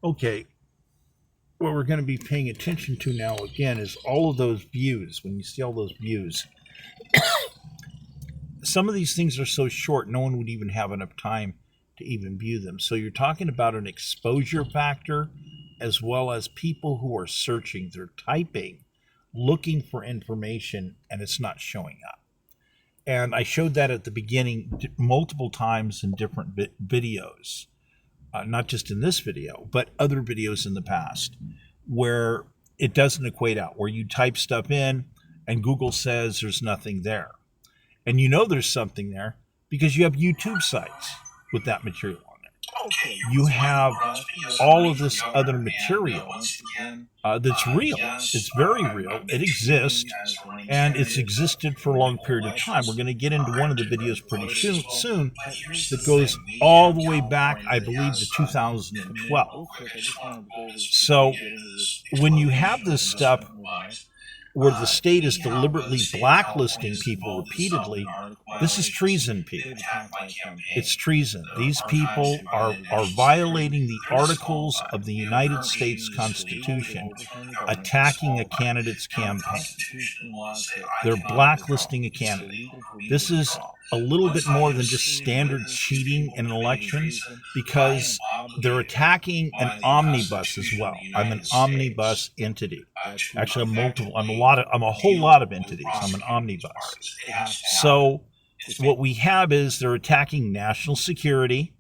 Okay, what we're going to be paying attention to now again is all of those views. When you see all those views, some of these things are so short, no one would even have enough time to even view them. So you're talking about an exposure factor as well as people who are searching, they're typing, looking for information, and it's not showing up. And I showed that at the beginning multiple times in different videos, not just in this video, but other videos in the past, where it doesn't equate out, where you type stuff in and Google says there's nothing there. And you know there's something there because you have YouTube sites with that material on there. You have all of this other material that's real. It's very real. It exists, and it's existed for a long period of time. We're going to get into one of the videos pretty soon that goes all the way back, I believe, to 2012. So when you have this stuff where the state is deliberately blacklisting people repeatedly, this is treason, people. It's treason. These people are violating the articles of the United States Constitution, attacking a candidate's campaign. They're blacklisting a candidate. This is a little bit more than just standard cheating in an election because they're attacking an omnibus as well. I'm an omnibus entity. Actually, I'm multiple. I'm a whole lot of entities. I'm an omnibus. So what we have is they're attacking national security.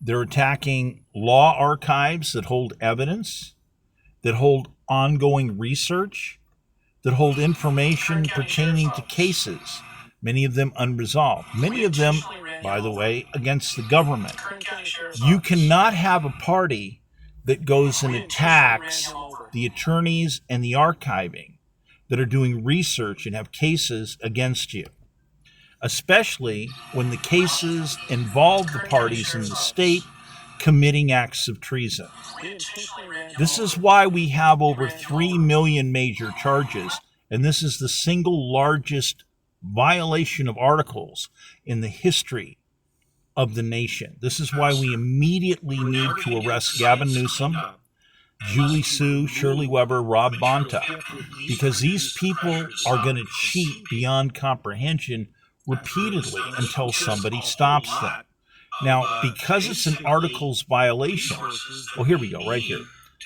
They're attacking law archives that hold evidence, that hold ongoing research, that hold information pertaining to cases, many of them unresolved. Many of them, by the way, against the government. You cannot have a party that goes and attacks the attorneys and the archiving that are doing research and have cases against you, especially when the cases involve the parties in the state committing acts of treason. This is why we have over 3 million major charges, and this is the single largest violation of articles in the history of the nation. This is why we immediately need to arrest Gavin Newsom, Julie Sue, Shirley Weber, Rob Bonta, because these people are going to cheat beyond comprehension repeatedly until somebody stops them. Now, because it's an articles violation, well, here we go, right here.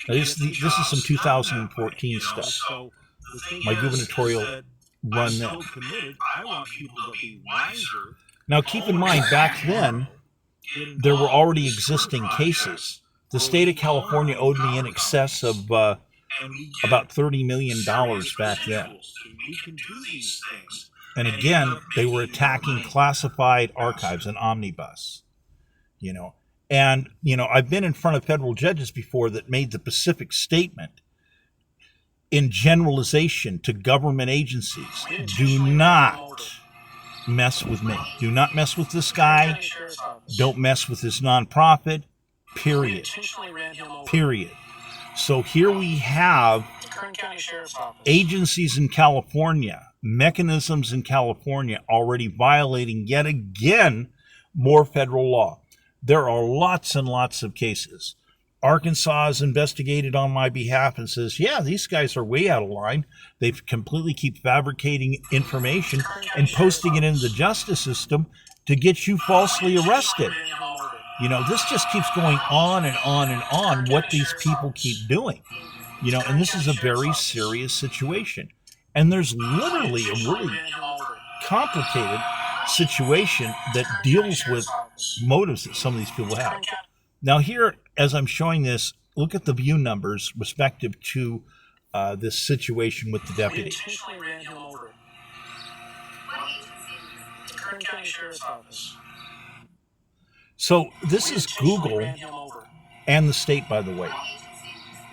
Now, this is some 2014 stuff. My gubernatorial run then. Now, keep in mind, back then, there were already existing cases. The state of California owed me in excess of about $30 million back then. And again, they were attacking classified archives, an omnibus, And, I've been in front of federal judges before that made the specific statement in generalization to government agencies: do not mess with me. Do not mess with this guy. Don't mess with this nonprofit. Period. Period. So here we have agencies in California, mechanisms in California already violating yet again more federal law. There are lots and lots of cases. Arkansas has investigated on my behalf and says, yeah, these guys are way out of line. They completely keep fabricating information and posting it into the justice system to get you falsely arrested. This just keeps going on and on and on, what these people keep doing. And this is a very serious situation. And there's literally a really complicated situation that deals with motives that some of these people have. Now here, as I'm showing this, look at the view numbers respective to this situation with the deputy. So this is Google and the state, by the way.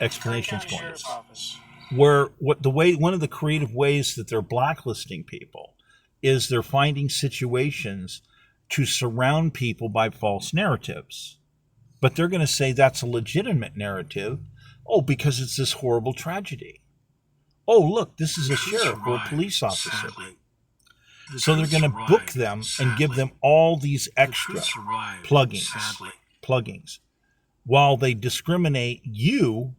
Explanations going to this. One of the creative ways that they're blacklisting people is they're finding situations to surround people by false narratives. But they're going to say that's a legitimate narrative. Oh, because it's this horrible tragedy. Oh, look, this is a sheriff or a police officer. So they're going to book them and give them all these extra plugins. while they discriminate you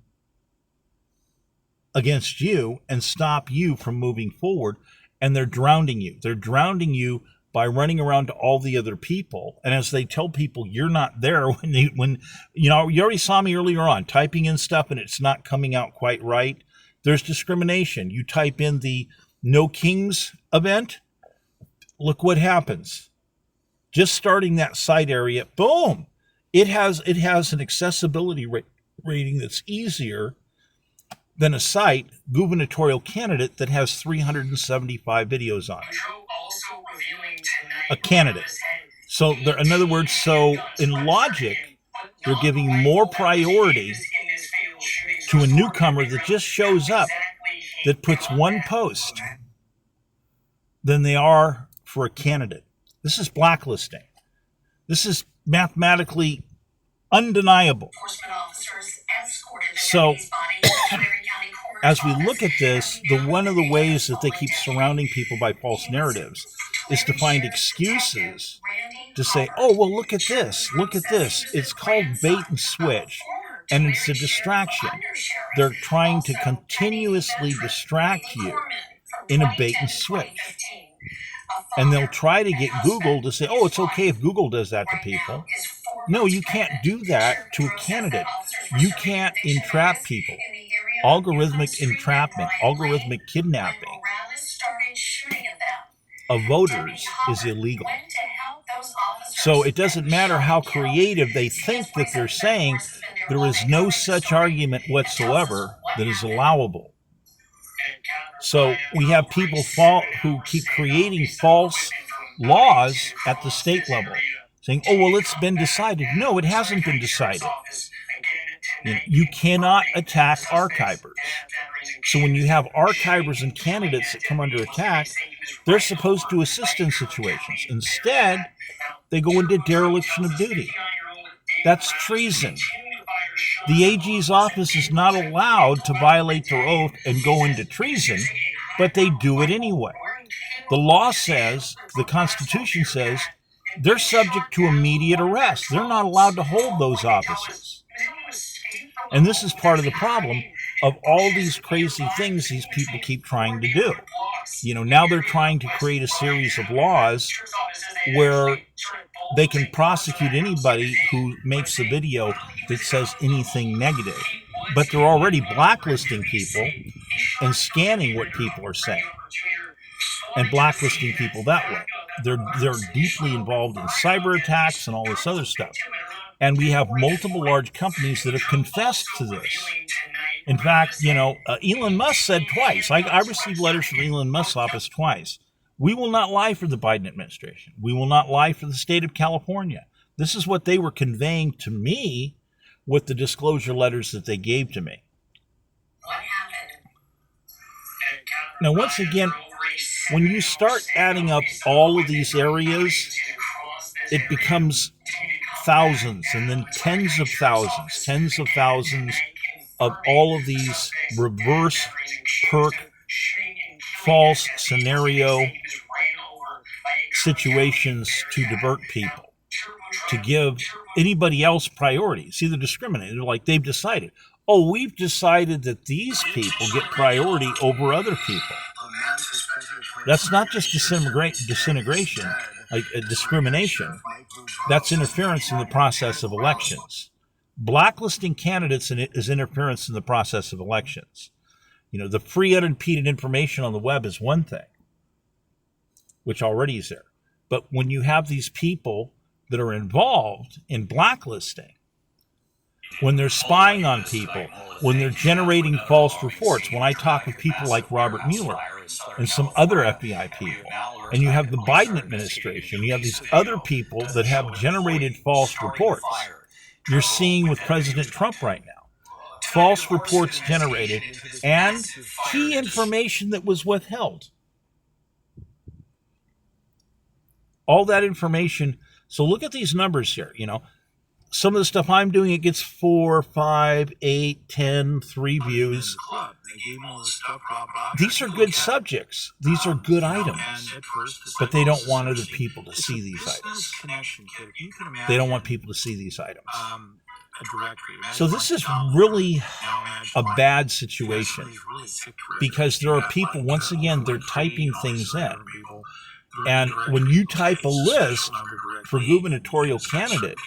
against you and stop you from moving forward. And they're drowning you. They're drowning you by running around to all the other people. And as they tell people you're not there, when you already saw me earlier on typing in stuff and it's not coming out quite right, there's discrimination. You type in the No Kings event, look what happens. Just starting that site area, boom, it has an accessibility rating that's easier than a site gubernatorial candidate that has 375 videos on it. A candidate. So in other words, so in logic, they're giving more priority to a newcomer that just shows up, that puts one post, than they are for a candidate. This is blacklisting. This is mathematically undeniable. So as we look at this, one of the ways that they keep surrounding people by false narratives is to find excuses to say, oh, well, look at this. It's called bait and switch, and it's a distraction. They're trying to continuously distract you in a bait and switch. And they'll try to get Google to say, oh, it's okay if Google does that to people. No, you can't do that to a candidate. You can't entrap people. Algorithmic entrapment, algorithmic kidnapping of voters is illegal. So it doesn't matter how creative they think that they're saying, there is no such argument whatsoever that is allowable. So we have people who keep creating false laws at the state level, saying, oh, well, it's been decided. No, it hasn't been decided. You cannot attack archivers. So when you have archivers and candidates that come under attack, they're supposed to assist in situations. Instead, they go into dereliction of duty. That's treason. The AG's office is not allowed to violate their oath and go into treason, but they do it anyway. The law says, the Constitution says, they're subject to immediate arrest. They're not allowed to hold those offices. And this is part of the problem of all these crazy things these people keep trying to do. Now they're trying to create a series of laws where they can prosecute anybody who makes a video that says anything negative. But they're already blacklisting people and scanning what people are saying and blacklisting people that way. They're deeply involved in cyber attacks and all this other stuff. And we have multiple large companies that have confessed to this. In fact, Elon Musk said twice. I received letters from Elon Musk's office twice. We will not lie for the Biden administration. We will not lie for the state of California. This is what they were conveying to me with the disclosure letters that they gave to me. Now, once again, when you start adding up all of these areas, it becomes thousands and then tens of thousands of all of these reverse perk, false scenario situations to divert people, to give anybody else priority. See, they're discriminating. They're like, they've decided, oh, we've decided that these people get priority over other people. That's not just disintegration, like discrimination. That's interference in the process of elections. Blacklisting candidates is interference in the process of elections. The free unimpeded information on the web is one thing, which already is there. But when you have these people that are involved in blacklisting, when they're spying on people, when they're generating false reports, when I talk with people like Robert Mueller and some other FBI people, and you have the Biden administration, you have these other people that have generated false reports. You're seeing with President Trump right now. False reports generated and key information that was withheld. All that information. So look at these numbers here. Some of the stuff I'm doing, it gets 4, 5, 8, 10, 3 views. These are good subjects. These are good items. But they don't want other people to see these items. They don't want people to see these items. So this is really a bad situation because there are people, once again, they're typing things in. And when you type a list for gubernatorial candidate,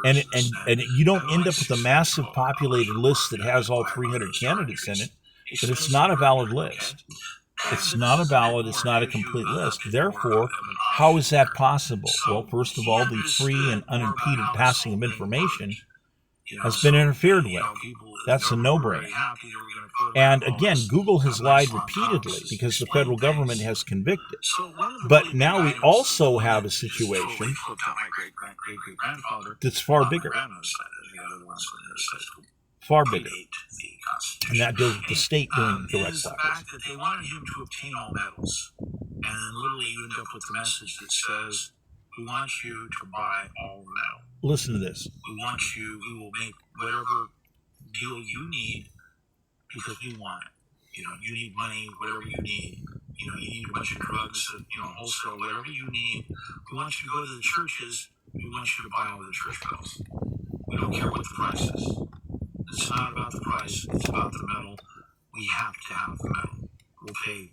and you don't end up with a massive populated list that has all 300 candidates in it, but it's not a valid list. It's not a valid, it's not a complete list. Therefore, how is that possible? Well, first of all, the free and unimpeded passing of information has been interfered with. That's a no-brainer. And again, Google has lied repeatedly because the federal government has convicted. But now we also have a situation that's far bigger. Far bigger. And that deals with the state doing direct blacklisting. They wanted him to obtain all medals. And then literally you end up with a message that says, we want you to buy all the metal. Listen to this. We will make whatever deal you need because we want it. You need money, whatever you need. You need a bunch of drugs, wholesale, whatever you need. We want you to go to the churches. We want you to buy all the church bells. We don't care what the price is. It's not about the price. It's about the metal. We have to have the metal. We'll pay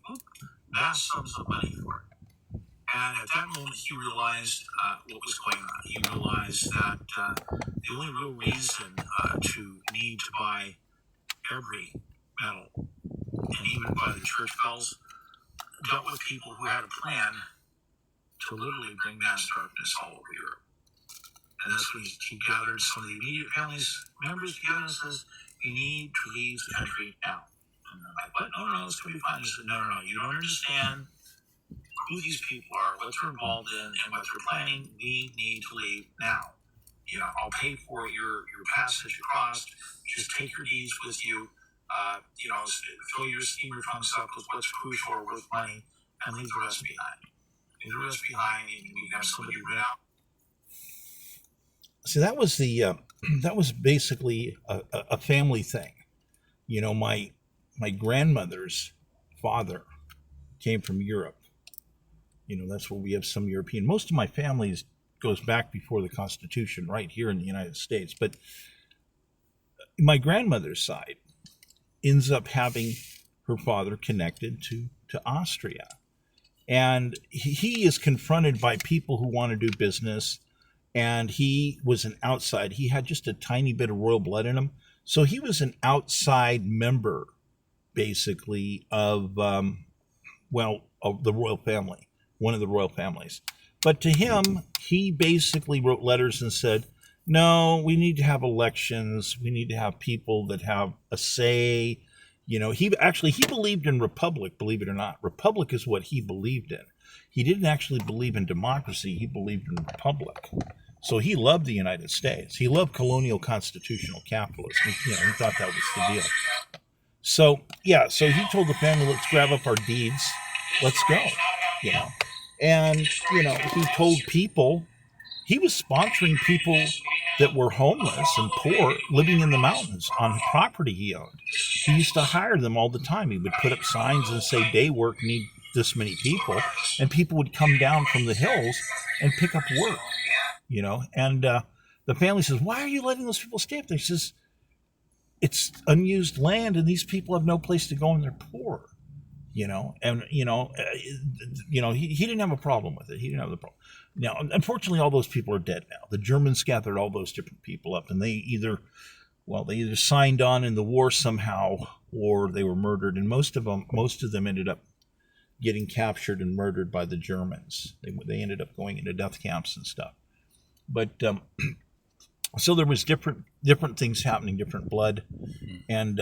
vast sums of money for it. And at that moment, he realized what was going on. He realized that the only real reason to need to buy every metal and even buy the church bells dealt with people who had a plan to literally bring mass darkness all over Europe. And that's when he gathered some of the immediate families, members together, and says, you need to leave the country now. And they're like, what? No, it's going to be fine. He said, no, you don't understand who these people are, what they're involved in, and what they're planning. We need to leave now. I'll pay for your passage across. Just take your deeds with you. Fill your steamer trunks up with what's crucial or worth money, and leave the rest behind. Leave the rest behind, and we have somebody right out. See, that was basically a family thing. My grandmother's father came from Europe. That's where we have some European. Most of my family goes back before the Constitution, right here in the United States. But my grandmother's side ends up having her father connected to Austria. And he is confronted by people who want to do business. And he was an outside. He had just a tiny bit of royal blood in him. So he was an outside member, basically, of the royal family, one of the royal families. But to him, he basically wrote letters and said, no, we need to have elections. We need to have people that have a say. He believed in republic, believe it or not. Republic is what he believed in. He didn't actually believe in democracy. He believed in republic. So he loved the United States. He loved colonial constitutional capitalism. He thought that was the deal. So he told the family, let's grab up our deeds. Let's go. And, he told people, he was sponsoring people that were homeless and poor living in the mountains on property he owned. He used to hire them all the time. He would put up signs and say, day work, need this many people, and people would come down from the hills and pick up work, and the family says, why are you letting those people stay up there? He says, it's unused land and these people have no place to go and they're poor, he didn't have a problem with it. He didn't have the problem. Now, unfortunately, all those people are dead now. The Germans gathered all those different people up, and they either signed on in the war somehow or they were murdered, and most of them ended up getting captured and murdered by the Germans. They ended up going into death camps and stuff. But so there was different things happening, different blood. And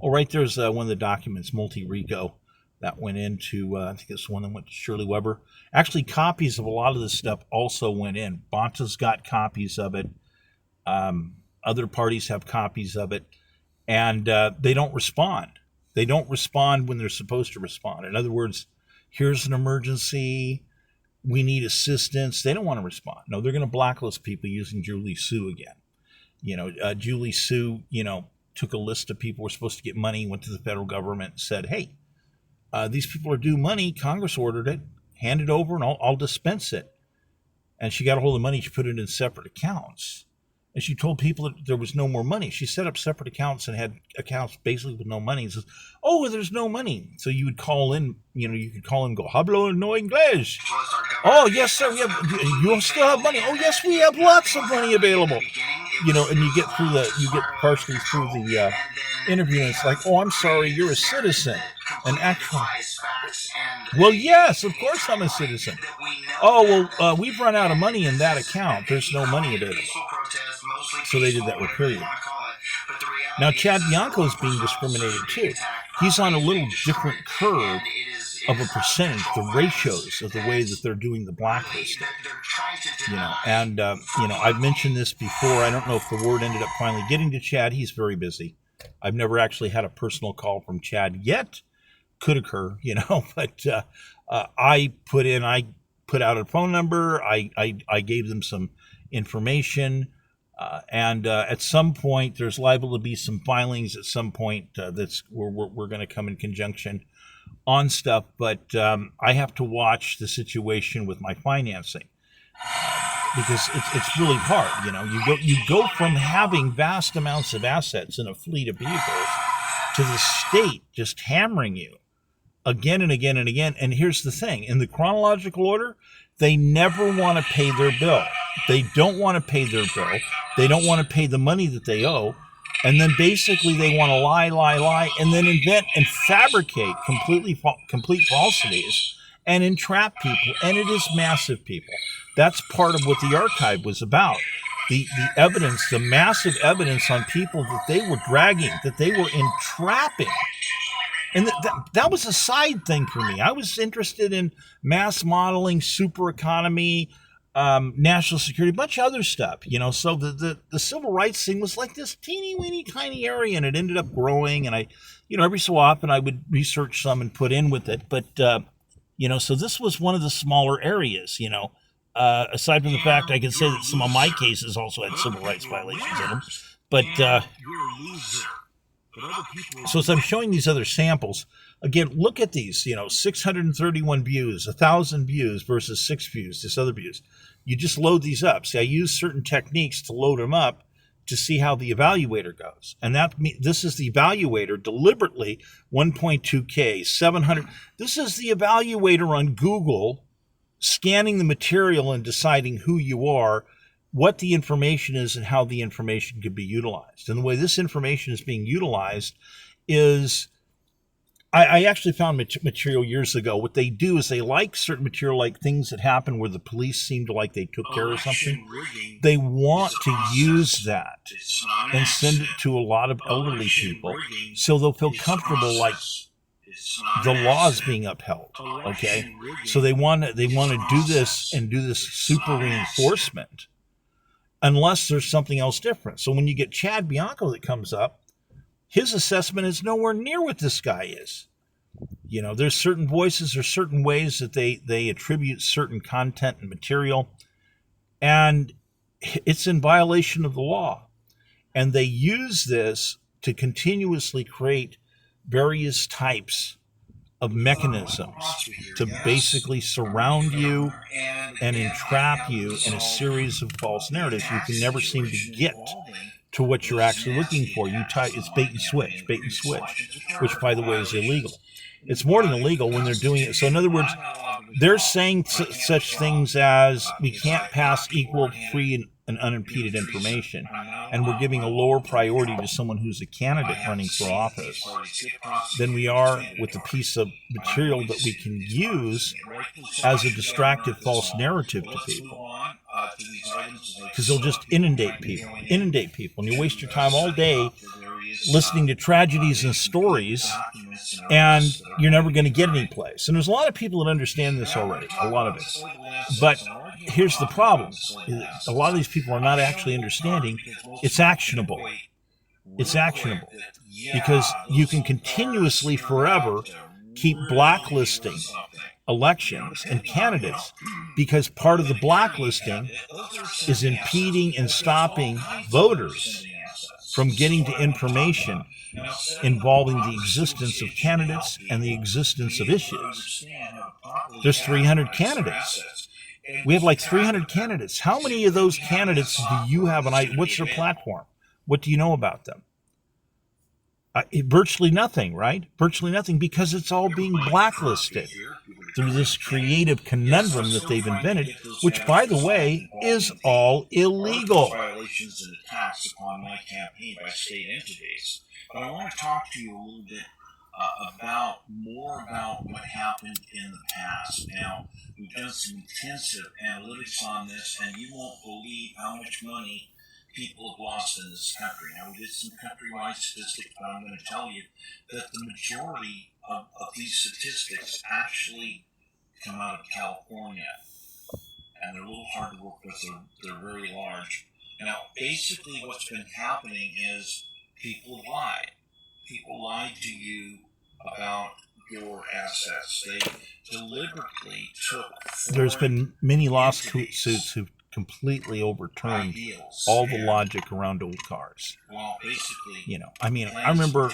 right there's one of the documents, Multi-RICO, that went into, I think it's the one that went to Shirley Weber. Actually, copies of a lot of this stuff also went in. Bonta's got copies of it. Other parties have copies of it. And they don't respond. They don't respond when they're supposed to respond. In other words, here's an emergency. We need assistance. They don't want to respond. No, they're going to blacklist people using Julie Sue again. Julie Sue, took a list of people who were supposed to get money, went to the federal government and said, hey, these people are due money. Congress ordered it. Hand it over and I'll dispense it. And she got a hold of the money. She put it in separate accounts. And she told people that there was no more money. She set up separate accounts and had accounts basically with no money. And says, "Oh, there's no money." So you would call in, you could call in and go, "Hablo no inglés." "Oh, yes, sir. We have. You still have money?" "Oh, yes, we have lots of money available." And you get partially through the interview, and it's like, "Oh, I'm sorry, you're a citizen." And actually, well, yes, of course I'm a citizen. "Oh, well, we've run out of money in that account. There's no money available." So they did that with period. Now, Chad Bianco is being discriminated too. He's on a little different curve of a percentage, the ratios of the way that they're doing the blacklisting. I've mentioned this before. I don't know if the word ended up finally getting to Chad. He's very busy. I've never actually had a personal call from Chad yet. Could occur, but I put out a phone number. I gave them some information. And at some point, there's liable to be some filings at some point that's we're going to come in conjunction on stuff. But I have to watch the situation with my financing because it's really hard. You go from having vast amounts of assets in a fleet of vehicles to the state just hammering you again and again and again. And here's the thing: in the chronological order, they never want to pay their bill. They don't want to pay their bill. They don't want to pay the money that they owe. And then basically they want to lie, and then invent and fabricate complete falsities and entrap people. And it is massive, people. That's part of what the archive was about. The evidence, the massive evidence on people that they were dragging, that they were entrapping. And that was a side thing for me. I was interested in mass modeling, super economy, national security, a bunch of other stuff, So the civil rights thing was like this teeny weeny tiny area, and it ended up growing. And I, every so often I would research some and put in with it. But, so this was one of the smaller areas, aside from the fact I could say that some of my cases also had civil rights violations in them. But, so as I'm showing these other samples, again, look at these, 631 views, 1,000 views versus 6 views, this other views. You just load these up. See, I use certain techniques to load them up to see how the evaluator goes. And this is the evaluator deliberately, 1.2K, 700. This is the evaluator on Google scanning the material and deciding who you are, what the information is, and how the information can be utilized. And the way this information is being utilized is, I actually found material years ago. What they do is they like certain material, like things that happen where the police seem to like they took care of something. They want to use that and send it to a lot of elderly people so they'll feel comfortable like the law is being upheld. Okay? So they want to do this and do this super reinforcement unless there's something else different. So when you get Chad Bianco that comes up, his assessment is nowhere near what this guy is. There's certain voices or certain ways that they attribute certain content and material, and it's in violation of the law. And they use this to continuously create various types of mechanisms to basically surround you and entrap you in a series of false narratives. You can never seem to get to what you're actually looking for. It's bait and switch, which, by the way, is illegal. It's more than illegal when they're doing it. So in other words, they're saying such things as we can't pass equal, free, and unimpeded information, and we're giving a lower priority to someone who's a candidate running for office than we are with a piece of material that we can use as a distractive false narrative to people. Because they'll just inundate people, and you waste your time all day listening to tragedies and stories, and you're never going to get any place. And there's a lot of people that understand this already, a lot of it. But here's the problem. A lot of these people are not actually understanding it's actionable. It's actionable because you can continuously forever keep blacklisting elections and candidates, because part of the blacklisting is impeding and stopping voters from getting to information involving the existence of candidates and the existence of issues. There's 300 candidates. We have like 300 candidates. How many of those candidates do you have an idea? What's their platform? What do you know about them? Virtually nothing, right? Virtually nothing, because it's all being blacklisted through this creative conundrum that they've invented, which, by the way, is all illegal. Violations and attacks upon my campaign by state entities. But I want to talk to you a little bit about what happened in the past. Now, we've done some intensive analytics on this, and you won't believe how much money people have lost in this country. Now, we did some countrywide statistics, but I'm going to tell you that the majority of these statistics actually come out of California, and they're a little hard to work with. They're very large. Now, basically, what's been happening is people lied. People lied to you about your assets. They deliberately took. There's been many lawsuits who've completely overturned all the logic around old cars. Well, basically, you know, I mean, I remember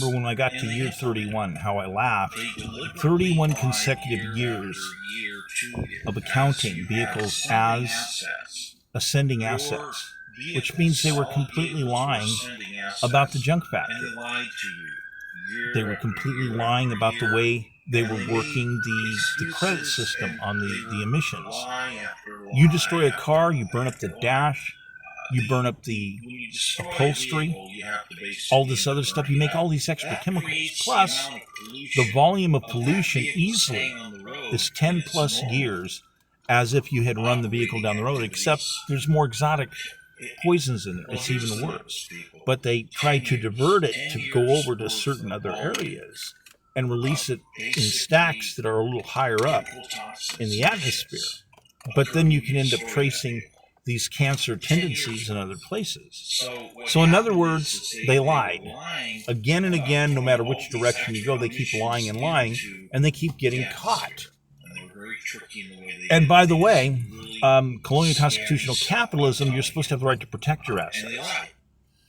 when I got to year 31, how I laughed. 31 consecutive years of accounting vehicles as ascending assets, which means they were completely lying about the junk factor. They were completely lying about the way they were working the credit system on the emissions. You destroy a car, you burn up the dash, you burn up the upholstery, all this other stuff. You make all these extra chemicals. Plus, the volume of pollution easily is 10 plus years as if you had run the vehicle down the road, except there's more exotic poisons in there. It's even worse. But they try to divert it to go over to certain other areas and release it in stacks that are a little higher up in the atmosphere. But then you can end up tracing these cancer tendencies in other places. So in other words, they lied again and again. No matter which direction you go, they keep lying and lying, and they keep getting caught. And by the way, colonial constitutional capitalism, you're supposed to have the right to protect your assets.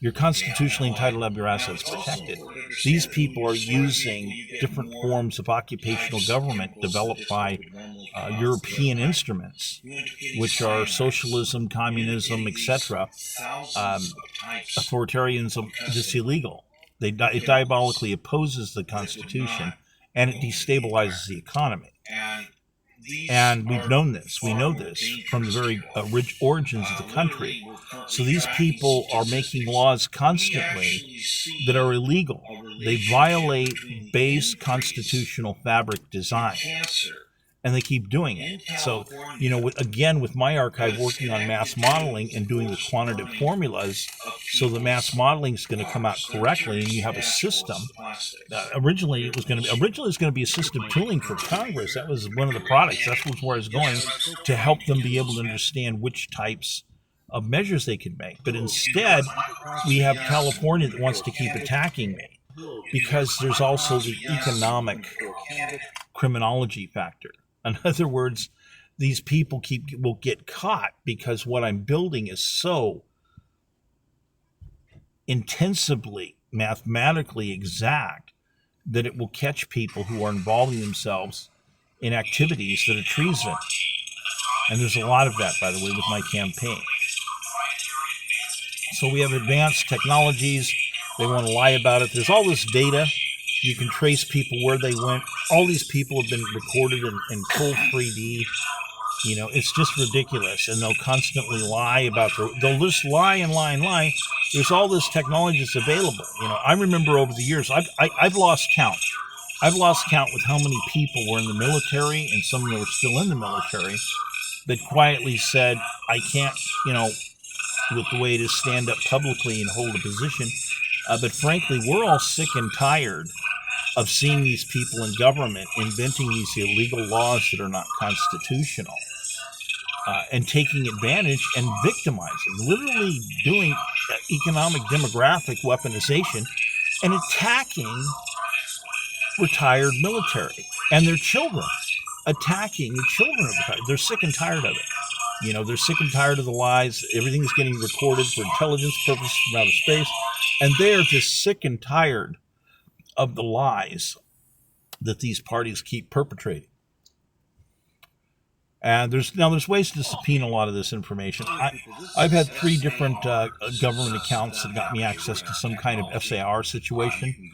You're constitutionally entitled to have your assets protected. These people are using different forms of occupational government developed by European instruments, which are socialism, communism, etc. Authoritarianism. It's illegal. It diabolically opposes the Constitution, and it destabilizes the economy. And we've known this. We know this from the very rich origins of the country. So these people are making laws constantly that are illegal. They violate base constitutional fabric design. And they keep doing it. So, you know, again, with my archive working on mass modeling and doing the quantitative formulas, so the mass modeling is going to come out correctly, and you have a system. Originally, it was going to be assistive tooling for Congress. That was one of the products. That's where I was going, to help them be able to understand which types of measures they could make. But instead, we have California that wants to keep attacking me, because there's also the economic criminology factor. In other words, these people will get caught because what I'm building is so intensively, mathematically exact that it will catch people who are involving themselves in activities that are treason. And there's a lot of that, by the way, with my campaign. So we have advanced technologies. They want to lie about it. There's all this data. You can trace people where they went. All these people have been recorded in full 3D. You know, it's just ridiculous. And they'll constantly lie about they'll just lie and lie and lie. There's all this technology that's available. You know, I remember over the years, I've lost count. I've lost count with how many people were in the military, and some that were still in the military, that quietly said, I can't, you know, with the way it is, stand up publicly and hold a position. But frankly, we're all sick and tired of seeing these people in government inventing these illegal laws that are not constitutional, and taking advantage and victimizing, literally doing economic demographic weaponization and attacking retired military and their children, attacking the children of retired. They're sick and tired of it. You know, they're sick and tired of the lies. Everything's getting recorded for intelligence purposes from outer space, and they are just sick and tired of the lies that these parties keep perpetrating. And there's ways to subpoena a lot of this information. I've had 3 different government accounts that got me access to some kind of SAR situation,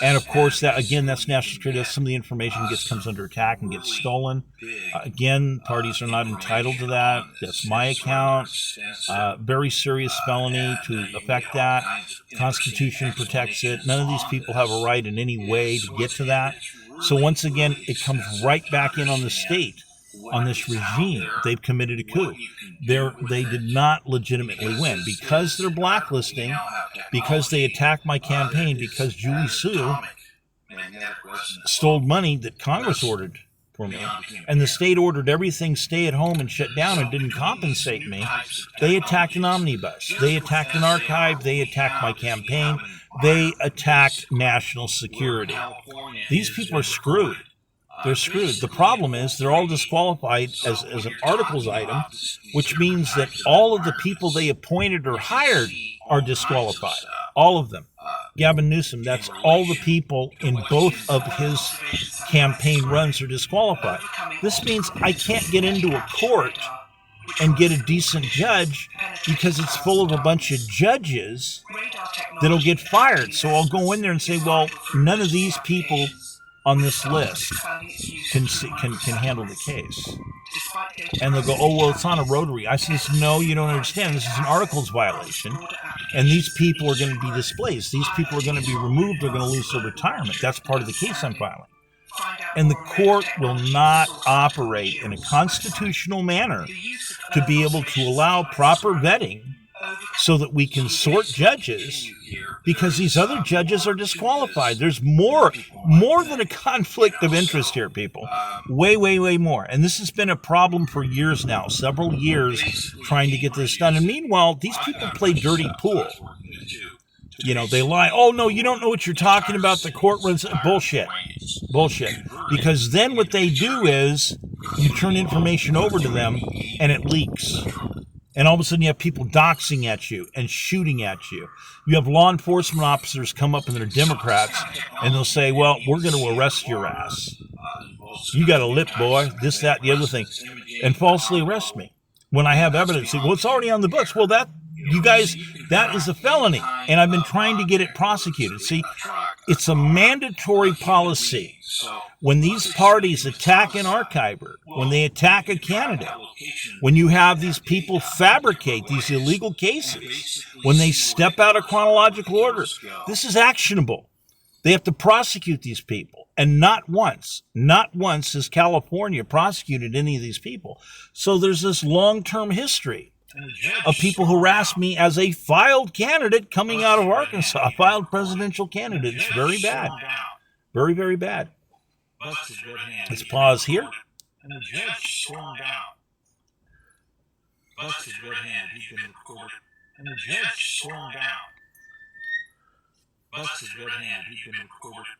and of course that's national security. Some of the information comes under attack and gets stolen. Again, parties are not entitled to that. That's my account. Very serious felony to affect that. Constitution protects it. None of these people have a right in any way to get to that. So once again, it comes right back in on the state, on this regime. They've committed a coup. They did not legitimately win because they're blacklisting, because they attacked my campaign, because Julie Sue stole money that Congress ordered for me, and the state ordered everything stay at home and shut down and didn't compensate me. They attacked an omnibus. They attacked an archive. They attacked my campaign. They attacked national security. These people are screwed. They're screwed. The problem is they're all disqualified as an articles item, which means that all of the people they appointed or hired are disqualified. All of them. Gavin Newsom, that's all the people in both of his campaign runs are disqualified. This means I can't get into a court and get a decent judge because it's full of a bunch of judges that'll get fired. So I'll go in there and say, well, none of these people on this list can handle the case. And they'll go, oh, well, it's on a rotary. I says, no, you don't understand. This is an articles violation. And these people are going to be displaced. These people are going to be removed. They're going to lose their retirement. That's part of the case I'm filing. And the court will not operate in a constitutional manner to be able to allow proper vetting so that we can sort judges, because these other judges are disqualified. There's more than a conflict of interest here, people. Way, way, way more. And this has been a problem for years now, several years trying to get this done. And meanwhile, these people play dirty pool. You know, they lie. Oh, no, you don't know what you're talking about. The court runs bullshit. Bullshit. Because then what they do is you turn information over to them and it leaks. And all of a sudden you have people doxing at you and shooting at you. You have law enforcement officers come up and they're Democrats and they'll say, well, we're going to arrest your ass. You got a lip, boy, this, that, the other thing, and falsely arrest me when I have evidence. Well, it's already on the books. Well, that is a felony, and I've been trying to get it prosecuted. See, it's a mandatory policy. When these parties attack an archiver, when they attack a candidate, when you have these people fabricate these illegal cases, when they step out of chronological order, this is actionable. They have to prosecute these people. And not once has California prosecuted any of these people. So there's this long-term history of people harass me as a filed candidate coming out of Arkansas, a filed presidential candidate. It's very bad. Very, very bad. Let's pause here. And the judge stormed out. Busted red hand, he'd been recorded. And the judge stormed out. Busted red hand, he'd been recorded.